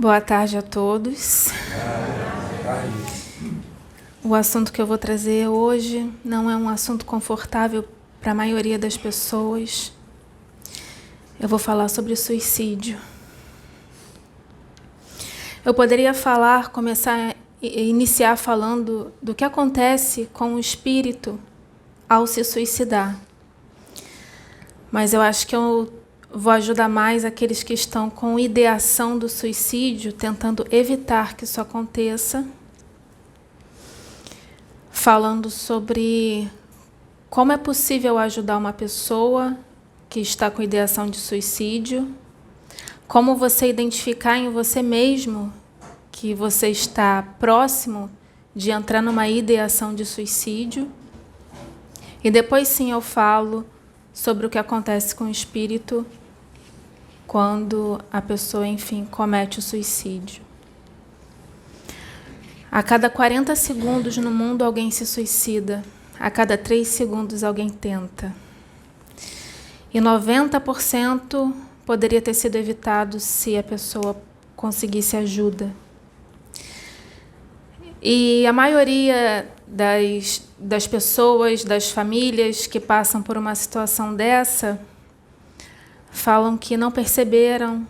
Boa tarde a todos. O assunto que eu vou trazer hoje não é um assunto confortável para a maioria das pessoas. Eu vou falar sobre suicídio. Eu poderia iniciar falando do que acontece com o espírito ao se suicidar. Mas eu acho que eu vou ajudar mais aqueles que estão com ideação do suicídio, tentando evitar que isso aconteça, falando sobre como é possível ajudar uma pessoa que está com ideação de suicídio, como você identificar em você mesmo que você está próximo de entrar numa ideação de suicídio. E depois sim eu falo sobre o que acontece com o espírito quando a pessoa, enfim, comete o suicídio. A cada 40 segundos no mundo alguém se suicida. A cada 3 segundos alguém tenta. E 90% poderia ter sido evitado se a pessoa conseguisse ajuda. E a maioria das pessoas, das famílias que passam por uma situação dessa, falam que não perceberam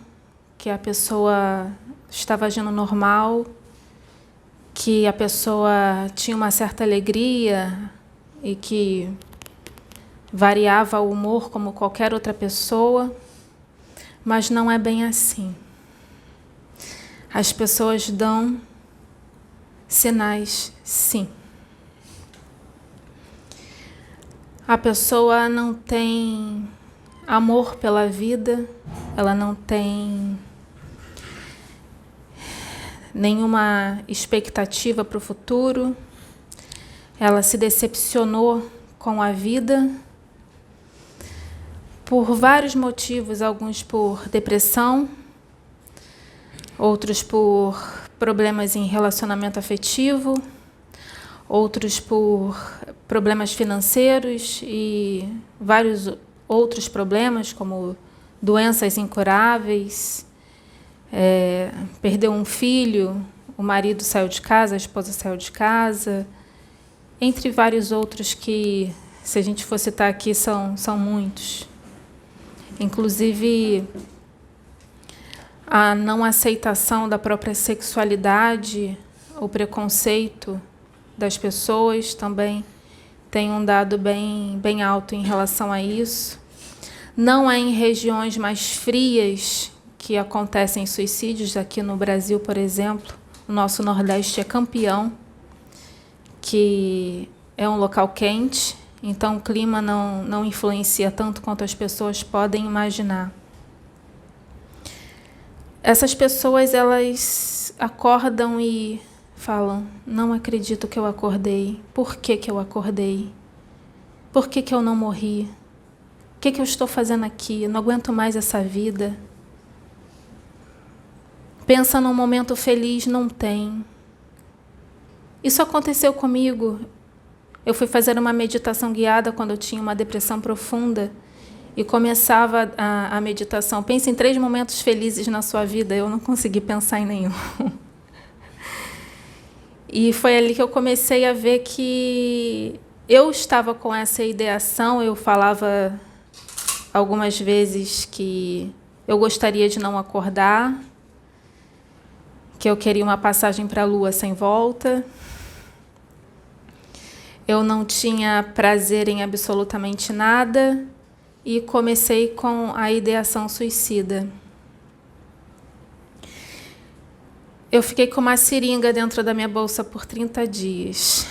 que a pessoa estava agindo normal, que a pessoa tinha uma certa alegria e que variava o humor como qualquer outra pessoa, mas não é bem assim. As pessoas dão sinais, sim. A pessoa não tem amor pela vida, ela não tem nenhuma expectativa para o futuro, ela se decepcionou com a vida por vários motivos, alguns por depressão, outros por problemas em relacionamento afetivo, outros por problemas financeiros e vários outros problemas, como doenças incuráveis, perdeu um filho, o marido saiu de casa, a esposa saiu de casa, entre vários outros que, se a gente for citar aqui, são muitos. Inclusive, a não aceitação da própria sexualidade, o preconceito das pessoas também tem um dado bem alto em relação a isso. Não é em regiões mais frias que acontecem suicídios. Aqui no Brasil, por exemplo, o nosso Nordeste é campeão, que é um local quente, então o clima não influencia tanto quanto as pessoas podem imaginar. Essas pessoas, elas acordam e falam: não acredito que eu acordei. Por que eu acordei? Por que eu não morri? O que eu estou fazendo aqui? Eu não aguento mais essa vida. Pensa num momento feliz, não tem. Isso aconteceu comigo. Eu fui fazer uma meditação guiada quando eu tinha uma depressão profunda e começava a meditação. Pense em 3 momentos felizes na sua vida. Eu não consegui pensar em nenhum. E foi ali que eu comecei a ver que eu estava com essa ideação. Eu falava algumas vezes que eu gostaria de não acordar, que eu queria uma passagem para a Lua sem volta. Eu não tinha prazer em absolutamente nada e comecei com a ideação suicida. Eu fiquei com uma seringa dentro da minha bolsa por 30 dias.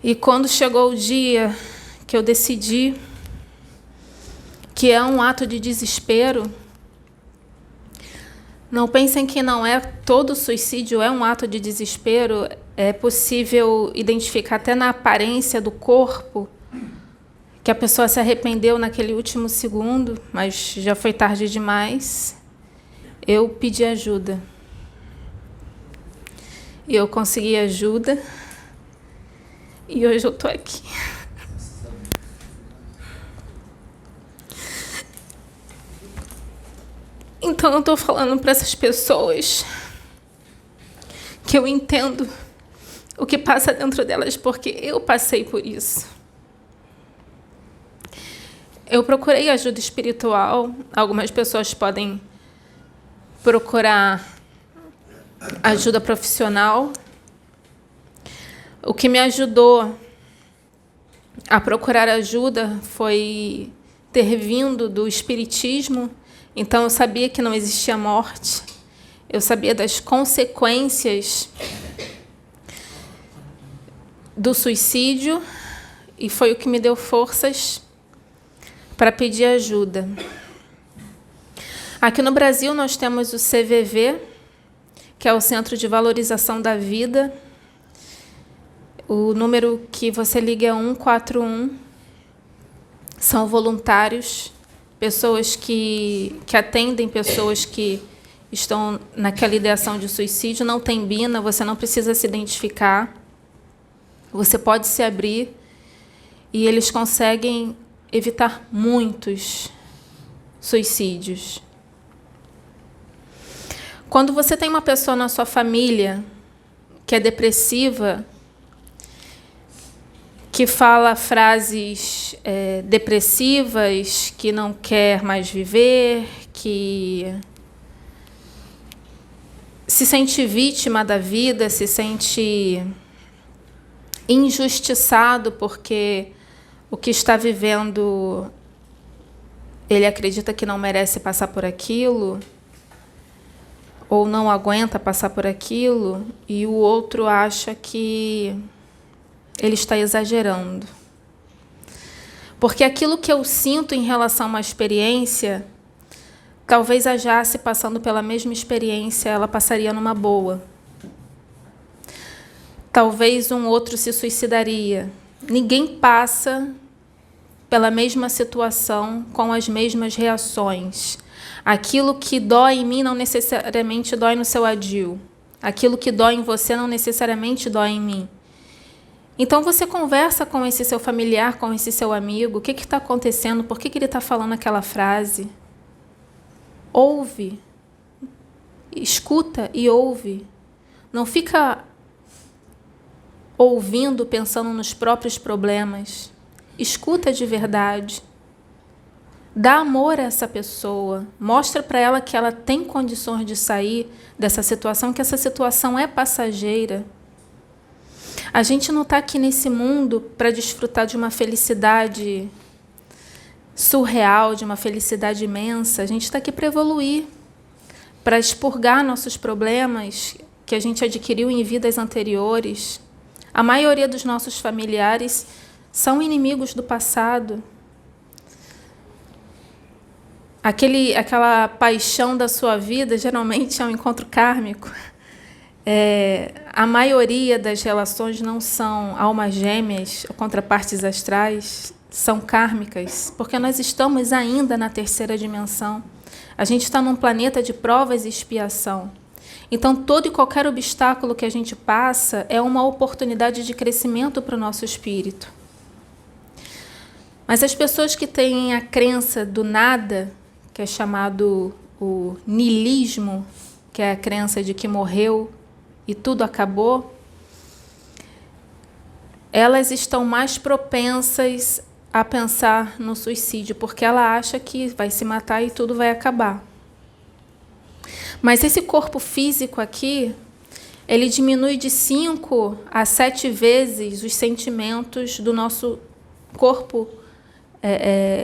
E quando chegou o dia que eu decidi que é um ato de desespero, não pensem que não é, todo suicídio é um ato de desespero. É possível identificar até na aparência do corpo que a pessoa se arrependeu naquele último segundo, mas já foi tarde demais. Eu pedi ajuda. E eu consegui ajuda. E hoje eu estou aqui. Então eu estou falando para essas pessoas que eu entendo o que passa dentro delas, porque eu passei por isso. Eu procurei ajuda espiritual. Algumas pessoas podem procurar ajuda profissional. O que me ajudou a procurar ajuda foi ter vindo do espiritismo. Então eu sabia que não existia morte. Eu sabia das consequências do suicídio e foi o que me deu forças para pedir ajuda. Aqui no Brasil nós temos o CVV, que é o Centro de Valorização da Vida. O número que você liga é 141. São voluntários, pessoas que atendem pessoas que estão naquela ideação de suicídio. Não tem BINA, você não precisa se identificar. Você pode se abrir e eles conseguem evitar muitos suicídios. Quando você tem uma pessoa na sua família que é depressiva, que fala frases depressivas, que não quer mais viver, que se sente vítima da vida, se sente injustiçado porque o que está vivendo, ele acredita que não merece passar por aquilo, ou não aguenta passar por aquilo, e o outro acha que ele está exagerando. Porque aquilo que eu sinto em relação a uma experiência, talvez a Jace, passando pela mesma experiência, ela passaria numa boa. Talvez um outro se suicidaria. Ninguém passa pela mesma situação com as mesmas reações. Aquilo que dói em mim não necessariamente dói no seu Adil. Aquilo que dói em você não necessariamente dói em mim. Então você conversa com esse seu familiar, com esse seu amigo, o que está acontecendo, por que ele está falando aquela frase? Ouve, escuta e ouve. Não fica ouvindo, pensando nos próprios problemas. Escuta de verdade. Dá amor a essa pessoa. Mostra para ela que ela tem condições de sair dessa situação, que essa situação é passageira. A gente não está aqui nesse mundo para desfrutar de uma felicidade surreal, de uma felicidade imensa. A gente está aqui para evoluir, para expurgar nossos problemas que a gente adquiriu em vidas anteriores. A maioria dos nossos familiares são inimigos do passado. Aquela paixão da sua vida geralmente é um encontro kármico. A maioria das relações não são almas gêmeas ou contrapartes astrais, são kármicas, porque nós estamos ainda na terceira dimensão. A gente está num planeta de provas e expiação. Então, todo e qualquer obstáculo que a gente passa é uma oportunidade de crescimento para o nosso espírito. Mas as pessoas que têm a crença do nada, que é chamado o niilismo, que é a crença de que morreu e tudo acabou, elas estão mais propensas a pensar no suicídio, porque ela acha que vai se matar e tudo vai acabar. Mas esse corpo físico aqui, ele diminui de 5 a 7 vezes os sentimentos do nosso corpo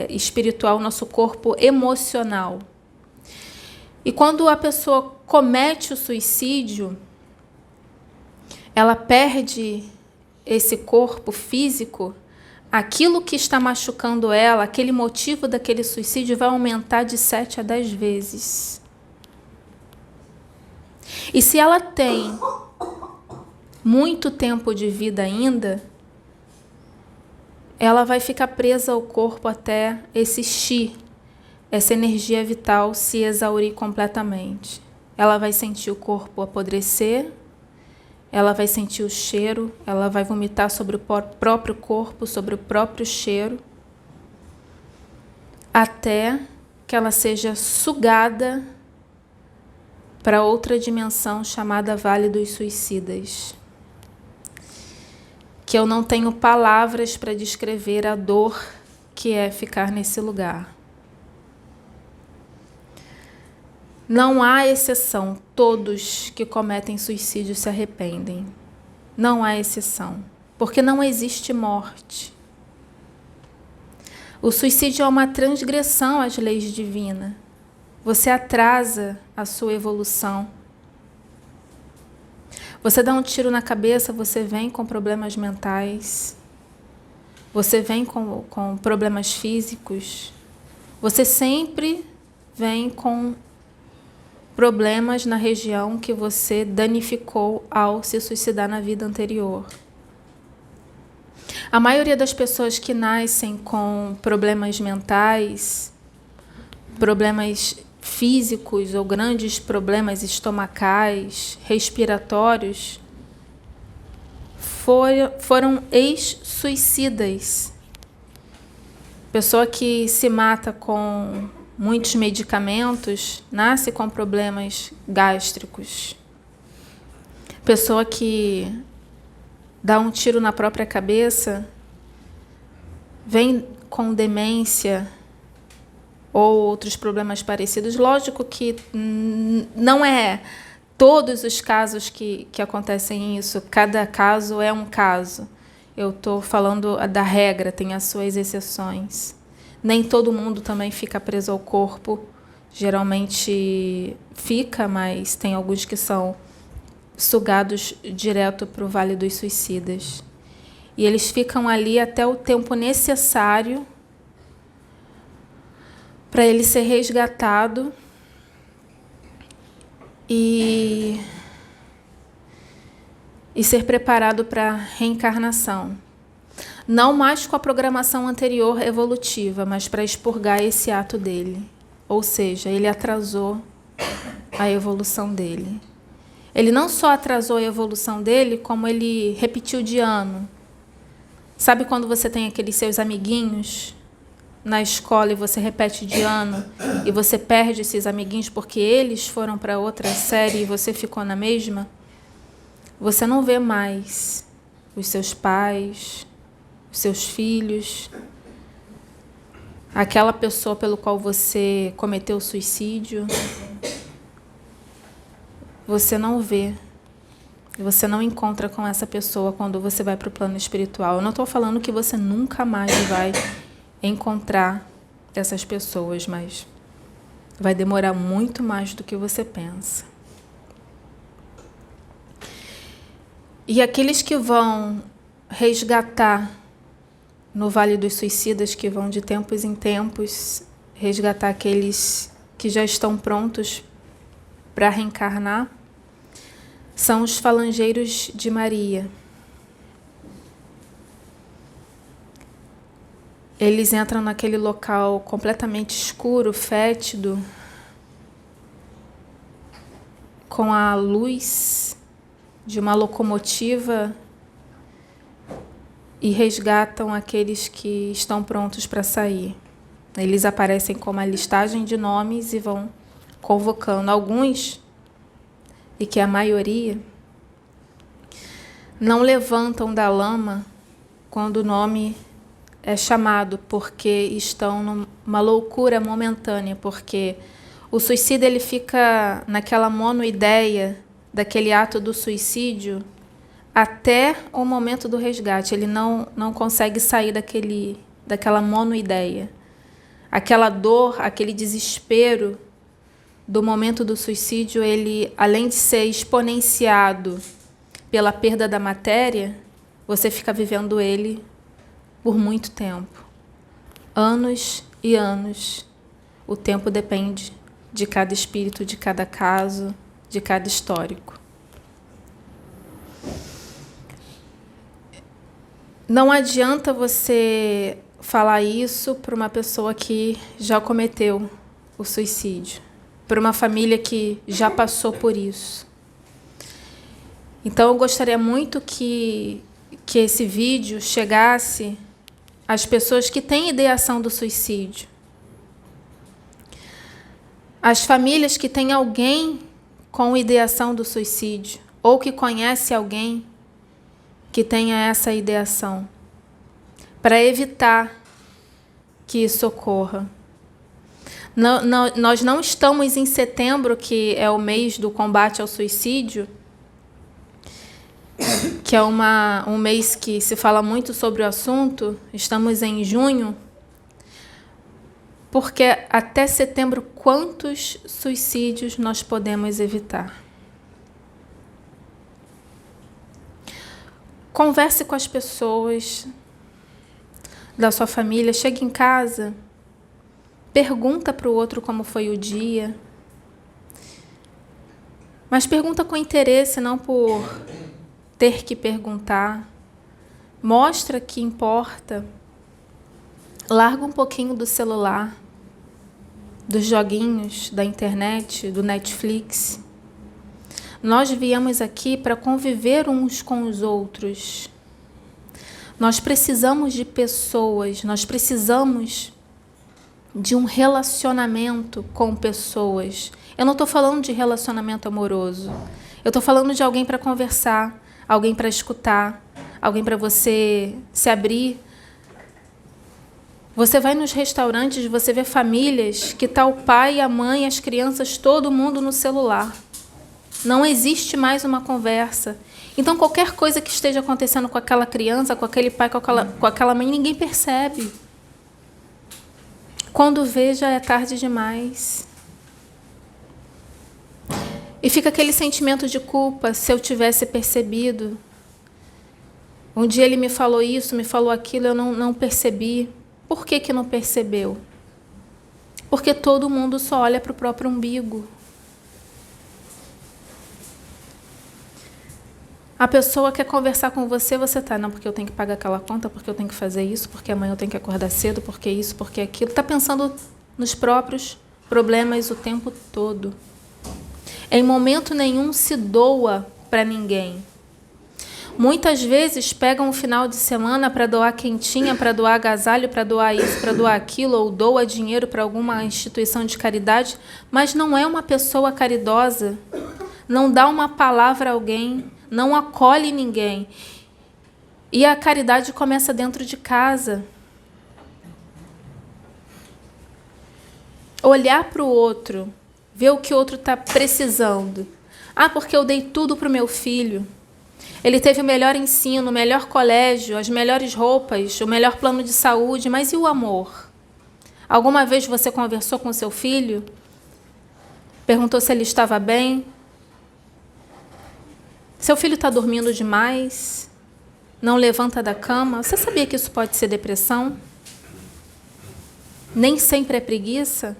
espiritual, nosso corpo emocional. E quando a pessoa comete o suicídio, ela perde esse corpo físico, aquilo que está machucando ela, aquele motivo daquele suicídio vai aumentar de 7 a 10 vezes. E se ela tem muito tempo de vida ainda, ela vai ficar presa ao corpo até esse chi, essa energia vital, se exaurir completamente. Ela vai sentir o corpo apodrecer, ela vai sentir o cheiro, ela vai vomitar sobre o próprio corpo, sobre o próprio cheiro, até que ela seja sugada para outra dimensão chamada Vale dos Suicidas, que eu não tenho palavras para descrever a dor que é ficar nesse lugar. Não há exceção, todos que cometem suicídio se arrependem. Não há exceção, porque não existe morte. O suicídio é uma transgressão às leis divinas. Você atrasa a sua evolução. Você dá um tiro na cabeça, você vem com problemas mentais, você vem com problemas físicos, você sempre vem com problemas na região que você danificou ao se suicidar na vida anterior. A maioria das pessoas que nascem com problemas mentais, problemas físicos ou grandes problemas estomacais, respiratórios, foram ex-suicidas. Pessoa que se mata com muitos medicamentos nasce com problemas gástricos. Pessoa que dá um tiro na própria cabeça vem com demência ou outros problemas parecidos. Lógico que não é todos os casos que acontecem isso, cada caso é um caso. Eu estou falando da regra, tem as suas exceções. Nem todo mundo também fica preso ao corpo, geralmente fica, mas tem alguns que são sugados direto para o Vale dos Suicidas. E eles ficam ali até o tempo necessário para ele ser resgatado e ser preparado para a reencarnação. Não mais com a programação anterior evolutiva, mas para expurgar esse ato dele. Ou seja, ele atrasou a evolução dele. Ele não só atrasou a evolução dele, como ele repetiu de ano. Sabe quando você tem aqueles seus amiguinhos na escola e você repete de ano e você perde esses amiguinhos porque eles foram para outra série e você ficou na mesma? Você não vê mais os seus pais, os seus filhos, aquela pessoa pelo qual você cometeu suicídio. Você não vê, você não encontra com essa pessoa quando você vai para o plano espiritual. Eu não estou falando que você nunca mais vai encontrar essas pessoas, mas vai demorar muito mais do que você pensa. E aqueles que vão resgatar no Vale dos Suicidas, que vão de tempos em tempos resgatar aqueles que já estão prontos para reencarnar, são os falangeiros de Maria. Eles entram naquele local completamente escuro, fétido, com a luz de uma locomotiva e resgatam aqueles que estão prontos para sair. Eles aparecem com uma listagem de nomes e vão convocando alguns, e que a maioria não levantam da lama quando o nome é chamado, porque estão numa loucura momentânea, porque o suicida ele fica naquela monoideia daquele ato do suicídio até o momento do resgate. Ele não consegue sair daquela monoideia. Aquela dor, aquele desespero do momento do suicídio, ele, além de ser exponenciado pela perda da matéria, você fica vivendo ele por muito tempo. Anos e anos. O tempo depende de cada espírito, de cada caso, de cada histórico. Não adianta você falar isso para uma pessoa que já cometeu o suicídio, para uma família que já passou por isso. Então, eu gostaria muito que esse vídeo chegasse às pessoas que têm ideação do suicídio, às famílias que têm alguém com ideação do suicídio, ou que conhece alguém que tenha essa ideação, para evitar que isso ocorra. Nós não estamos em setembro, que é o mês do combate ao suicídio, que é um mês que se fala muito sobre o assunto. Estamos em junho, porque até setembro, quantos suicídios nós podemos evitar? Converse com as pessoas da sua família, chegue em casa, pergunta para o outro como foi o dia, mas pergunta com interesse, não por ter que perguntar. Mostra que importa. Larga um pouquinho do celular, dos joguinhos, da internet, do Netflix. Nós viemos aqui para conviver uns com os outros. Nós precisamos de pessoas, nós precisamos de um relacionamento com pessoas. Eu não estou falando de relacionamento amoroso. Eu estou falando de alguém para conversar, alguém para escutar, alguém para você se abrir. Você vai nos restaurantes, você vê famílias que está o pai, a mãe, as crianças, todo mundo no celular. Não existe mais uma conversa. Então, qualquer coisa que esteja acontecendo com aquela criança, com aquele pai, com aquela mãe, ninguém percebe. Quando vê, já é tarde demais. E fica aquele sentimento de culpa, se eu tivesse percebido. Um dia ele me falou isso, me falou aquilo, eu não percebi. Por que não percebeu? Porque todo mundo só olha para o próprio umbigo. A pessoa quer conversar com você, você tá, não, porque eu tenho que pagar aquela conta, porque eu tenho que fazer isso, porque amanhã eu tenho que acordar cedo, porque isso, porque aquilo. Está pensando nos próprios problemas o tempo todo. Em momento nenhum se doa para ninguém. Muitas vezes pegam um final de semana para doar quentinha, para doar agasalho, para doar isso, para doar aquilo, ou doa dinheiro para alguma instituição de caridade, mas não é uma pessoa caridosa, não dá uma palavra a alguém, não acolhe ninguém. E a caridade começa dentro de casa. Olhar para o outro, ver o que o outro está precisando. Ah, porque eu dei tudo para o meu filho. Ele teve o melhor ensino, o melhor colégio, as melhores roupas, o melhor plano de saúde, mas e o amor? Alguma vez você conversou com seu filho? Perguntou se ele estava bem? Seu filho está dormindo demais? Não levanta da cama? Você sabia que isso pode ser depressão? Nem sempre é preguiça?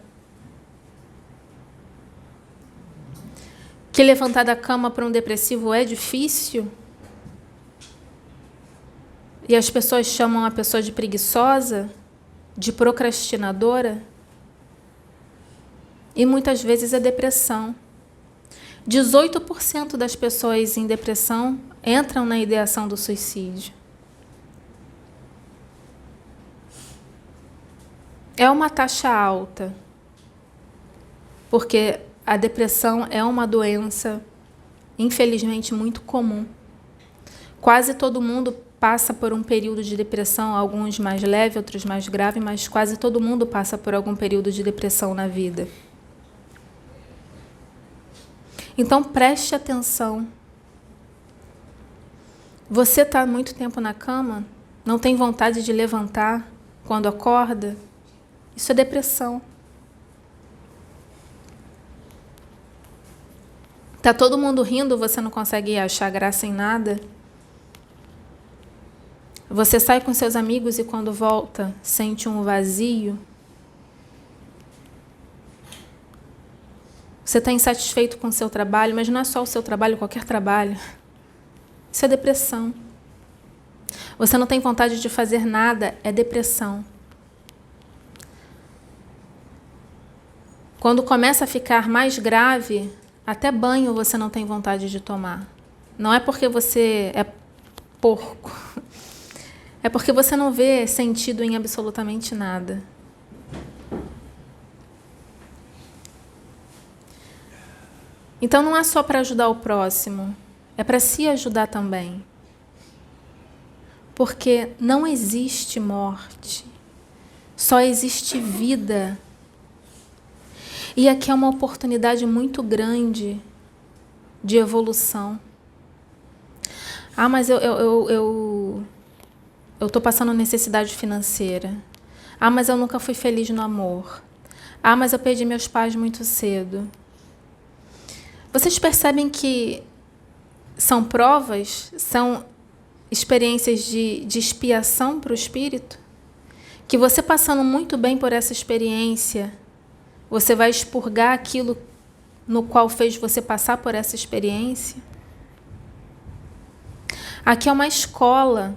Que levantar da cama para um depressivo é difícil? E as pessoas chamam a pessoa de preguiçosa, de procrastinadora? E muitas vezes é depressão. 18% das pessoas em depressão entram na ideação do suicídio. É uma taxa alta, porque a depressão é uma doença, infelizmente, muito comum. Quase todo mundo passa por um período de depressão, alguns mais leve, outros mais grave, mas quase todo mundo passa por algum período de depressão na vida. Então, preste atenção. Você está muito tempo na cama? Não tem vontade de levantar quando acorda? Isso é depressão. Está todo mundo rindo, você não consegue achar graça em nada? Você sai com seus amigos e quando volta, sente um vazio? Você está insatisfeito com o seu trabalho, mas não é só o seu trabalho, qualquer trabalho. Isso é depressão. Você não tem vontade de fazer nada, é depressão. Quando começa a ficar mais grave, até banho você não tem vontade de tomar. Não é porque você é porco. É porque você não vê sentido em absolutamente nada. Então não é só para ajudar o próximo, é para se ajudar também. Porque não existe morte, só existe vida. E aqui é uma oportunidade muito grande de evolução. Ah, mas eu estou passando necessidade financeira. Ah, mas eu nunca fui feliz no amor. Ah, mas eu perdi meus pais muito cedo. Vocês percebem que são provas, são experiências de expiação para o espírito? Que você passando muito bem por essa experiência, você vai expurgar aquilo no qual fez você passar por essa experiência? Aqui é uma escola.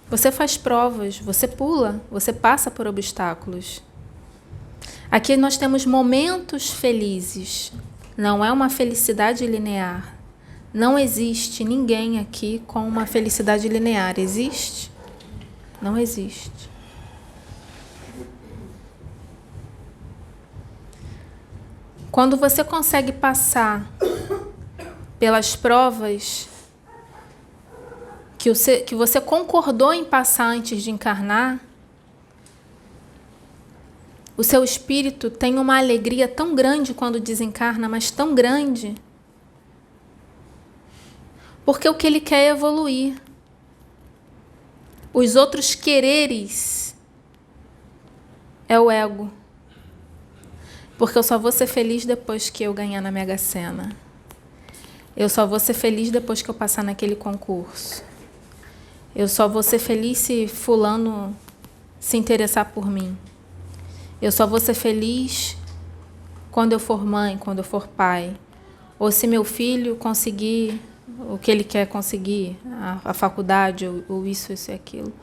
Você faz provas, você pula, você passa por obstáculos. Aqui nós temos momentos felizes. Não é uma felicidade linear. Não existe ninguém aqui com uma felicidade linear. Existe? Não existe. Quando você consegue passar pelas provas que você concordou em passar antes de encarnar, o seu espírito tem uma alegria tão grande quando desencarna, mas tão grande, porque o que ele quer é evoluir. Os outros quereres é o ego. Porque eu só vou ser feliz depois que eu ganhar na Mega Sena. Eu só vou ser feliz depois que eu passar naquele concurso. Eu só vou ser feliz se fulano se interessar por mim. Eu só vou ser feliz quando eu for mãe, quando eu for pai. Ou se meu filho conseguir o que ele quer conseguir, a faculdade, ou isso e aquilo.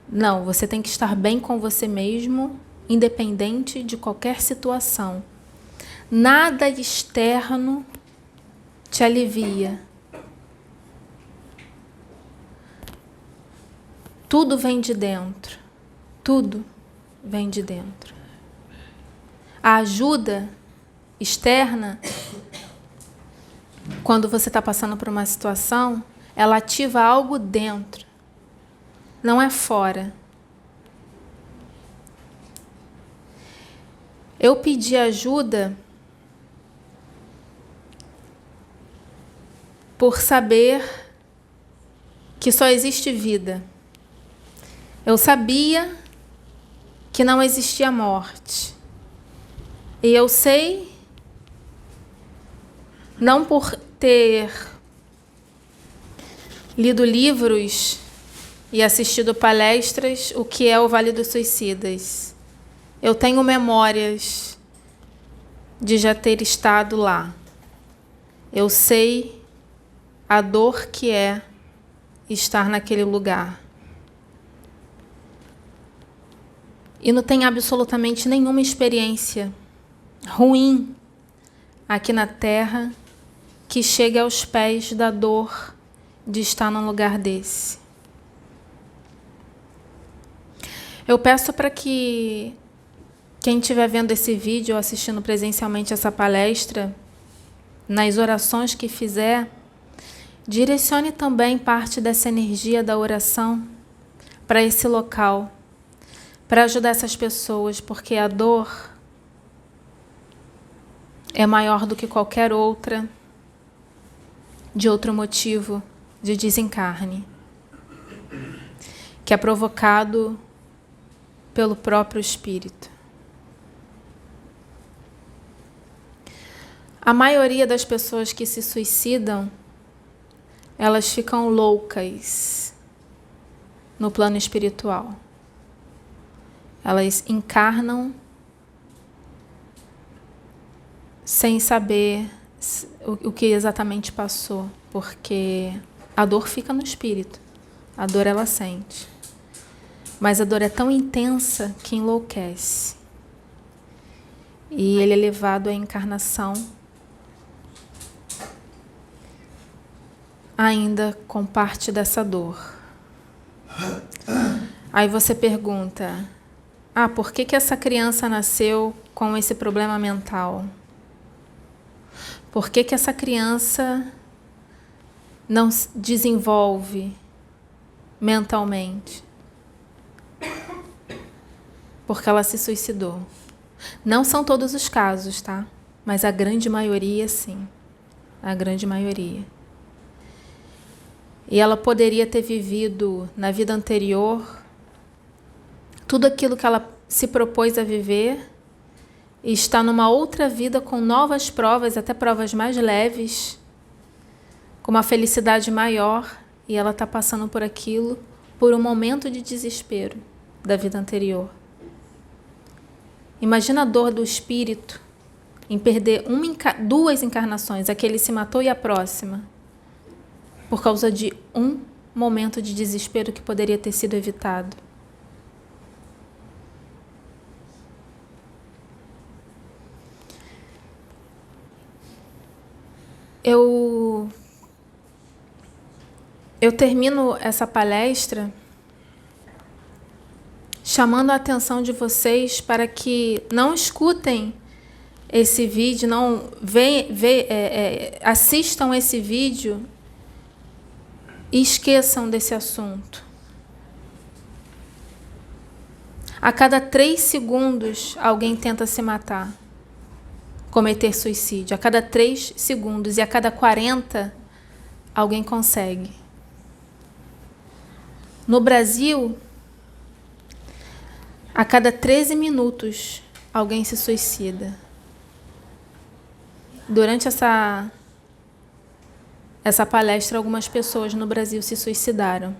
Não, você tem que estar bem com você mesmo, independente de qualquer situação. Nada externo te alivia. Tudo vem de dentro. Tudo vem de dentro. A ajuda externa, quando você está passando por uma situação, ela ativa algo dentro. Não é fora. Eu pedi ajuda por saber que só existe vida. Eu sabia que não existia morte. E eu sei, não por ter lido livros e assistido palestras, o que é o Vale dos Suicidas. Eu tenho memórias de já ter estado lá. Eu sei a dor que é estar naquele lugar. E não tem absolutamente nenhuma experiência ruim aqui na Terra que chegue aos pés da dor de estar num lugar desse. Eu peço para que quem estiver vendo esse vídeo ou assistindo presencialmente essa palestra, nas orações que fizer, direcione também parte dessa energia da oração para esse local, para ajudar essas pessoas, porque a dor é maior do que qualquer outra, de outro motivo de desencarne, que é provocado pelo próprio espírito. A maioria das pessoas que se suicidam, elas ficam loucas no plano espiritual. Elas encarnam sem saber o que exatamente passou, porque a dor fica no espírito. A dor ela sente. Mas a dor é tão intensa que enlouquece. E ele é levado à encarnação ainda com parte dessa dor. Aí você pergunta, por que essa criança nasceu com esse problema mental? Por que que essa criança não se desenvolve mentalmente? Porque ela se suicidou. Não são todos os casos, tá? Mas a grande maioria, sim. A grande maioria. E ela poderia ter vivido na vida anterior tudo aquilo que ela se propôs a viver e está numa outra vida com novas provas, até provas mais leves, com uma felicidade maior, e ela está passando por aquilo por um momento de desespero da vida anterior. Imagina a dor do espírito em perder duas encarnações, a que ele se matou e a próxima, por causa de um momento de desespero que poderia ter sido evitado. Eu termino essa palestra chamando a atenção de vocês para que não escutem esse vídeo, não assistam esse vídeo e esqueçam desse assunto. A cada 3 segundos, alguém tenta se matar, cometer suicídio. A cada 3 segundos e a cada 40, alguém consegue. No Brasil, a cada 13 minutos, alguém se suicida. Durante essa palestra, algumas pessoas no Brasil se suicidaram.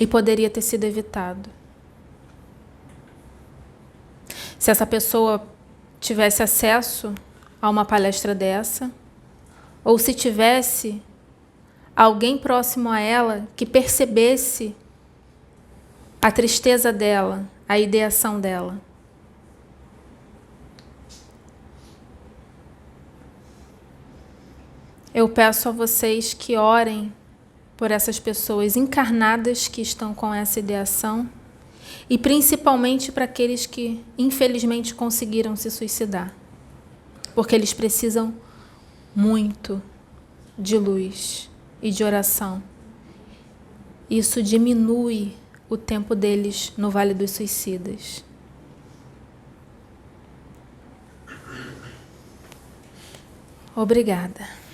E poderia ter sido evitado. Se essa pessoa tivesse acesso a uma palestra dessa, ou se tivesse alguém próximo a ela que percebesse a tristeza dela, a ideação dela. Eu peço a vocês que orem por essas pessoas encarnadas que estão com essa ideação e principalmente para aqueles que, infelizmente, conseguiram se suicidar, porque eles precisam muito de luz e de oração. Isso diminui o tempo deles no Vale dos Suicidas. Obrigada.